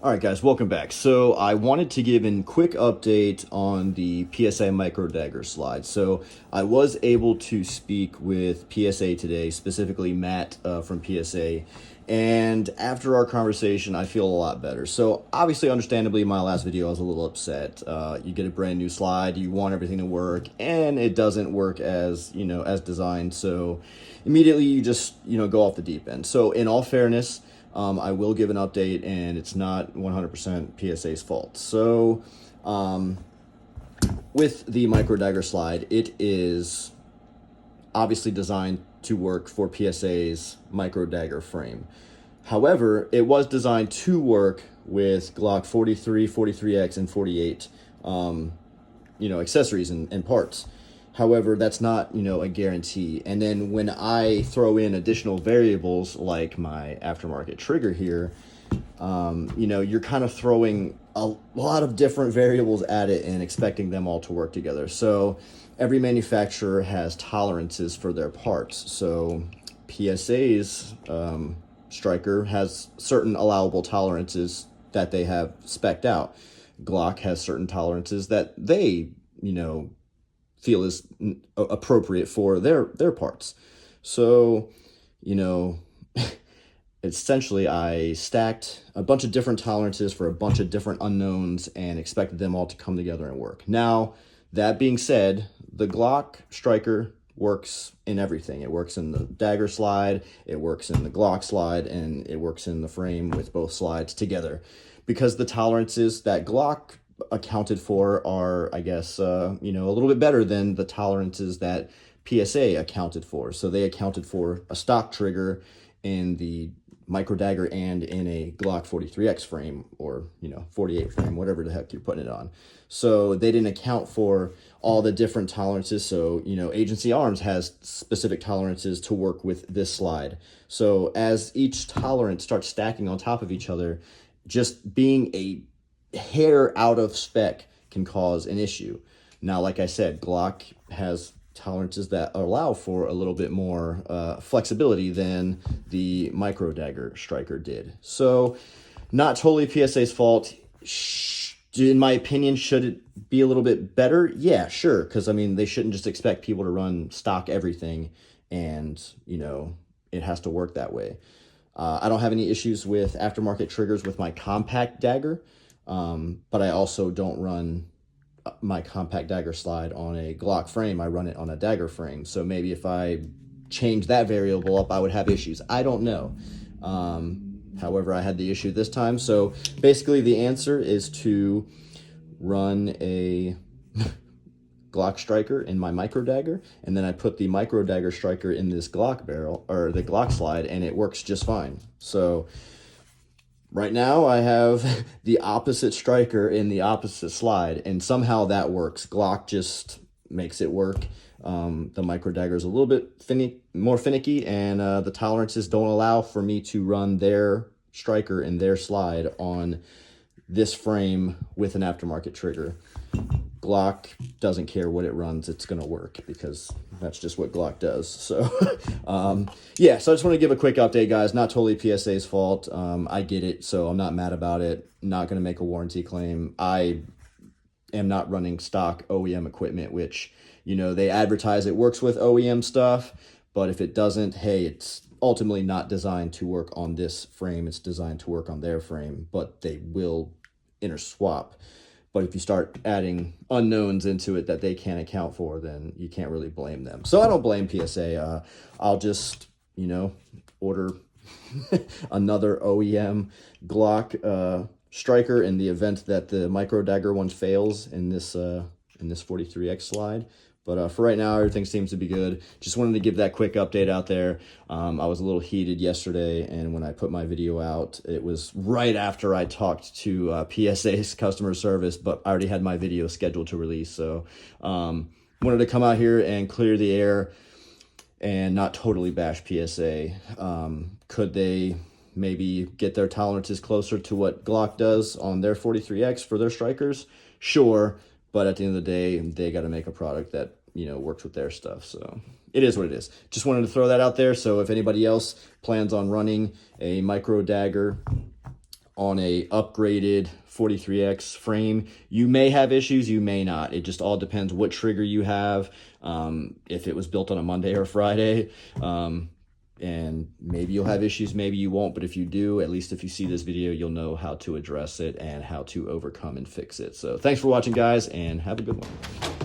All right, guys, welcome back. So I wanted to give a quick update on the PSA micro dagger slide. So I was able to speak with PSA today, specifically Matt from PSA. And after our conversation, I feel a lot better. So obviously, understandably, my last video, I was a little upset. You get a brand new slide, you want everything to work, and it doesn't work as, as designed. So immediately you just, go off the deep end. So in all fairness, I will give an update, and it's not 100% PSA's fault. So, with the micro dagger slide, it is obviously designed to work for PSA's micro dagger frame. However, it was designed to work with Glock 43, 43X, and 48, accessories and parts. However, that's not, a guarantee. And then when I throw in additional variables like my aftermarket trigger here, you're kind of throwing a lot of different variables at it and expecting them all to work together. So every manufacturer has tolerances for their parts. So PSA's striker has certain allowable tolerances that they have spec'd out. Glock has certain tolerances that they, feel is appropriate for their parts. So, essentially I stacked a bunch of different tolerances for a bunch of different unknowns and expected them all to come together and work. Now, that being said, the Glock striker works in everything. It works in the dagger slide, it works in the Glock slide, and it works in the frame with both slides together. Because the tolerances that Glock accounted for are, I guess, a little bit better than the tolerances that PSA accounted for. So they accounted for a stock trigger in the micro dagger and in a Glock 43X frame, or 48 frame, whatever the heck you're putting it on. So they didn't account for all the different tolerances. So Agency Arms has specific tolerances to work with this slide. So as each tolerance starts stacking on top of each other, just being a hair out of spec can cause an issue. Now, like I said, Glock has tolerances that allow for a little bit more flexibility than the micro dagger striker did. So not totally PSA's fault. In my opinion, should it be a little bit better? Yeah, sure. Because they shouldn't just expect people to run stock everything and it has to work that way. I don't have any issues with aftermarket triggers with my compact dagger, but I also don't run my compact dagger slide on a Glock frame. I run it on a dagger frame. So maybe if I change that variable up, I would have issues. I don't know. However, I had the issue this time. So basically the answer is to run a Glock striker in my micro dagger, and then I put the micro dagger striker in this Glock barrel, or the Glock slide, and it works just fine. So right now I have the opposite striker in the opposite slide, and somehow that works. Glock just makes it work. The micro dagger is a little bit more finicky, and the tolerances don't allow for me to run their striker and their slide on this frame with an aftermarket trigger. Glock doesn't care what it runs, it's going to work, because that's just what Glock does. So, yeah, so I just want to give a quick update, guys. Not totally PSA's fault. I get it, so I'm not mad about it. Not going to make a warranty claim. I am not running stock OEM equipment, which, they advertise it works with OEM stuff, but if it doesn't, hey, it's ultimately not designed to work on this frame. It's designed to work on their frame, but they will interswap. But if you start adding unknowns into it that they can't account for, then you can't really blame them. So I don't blame PSA. I'll just, order another OEM Glock striker in the event that the micro dagger one fails in this 43X slide. But for right now, everything seems to be good. Just wanted to give that quick update out there. I was a little heated yesterday, and when I put my video out, it was right after I talked to PSA's customer service, but I already had my video scheduled to release. So wanted to come out here and clear the air and not totally bash PSA. Could they maybe get their tolerances closer to what Glock does on their 43X for their strikers? Sure, but at the end of the day, they got to make a product that works with their stuff. So it is what it is. Just wanted to throw that out there. So if anybody else plans on running a micro dagger on a upgraded 43X frame. You may have issues, you may not. It just all depends what trigger you have, if it was built on a Monday or Friday. And maybe you'll have issues, maybe you won't, but if you do, at least if you see this video, you'll know how to address it and how to overcome and fix it. So thanks for watching, guys, and have a good one.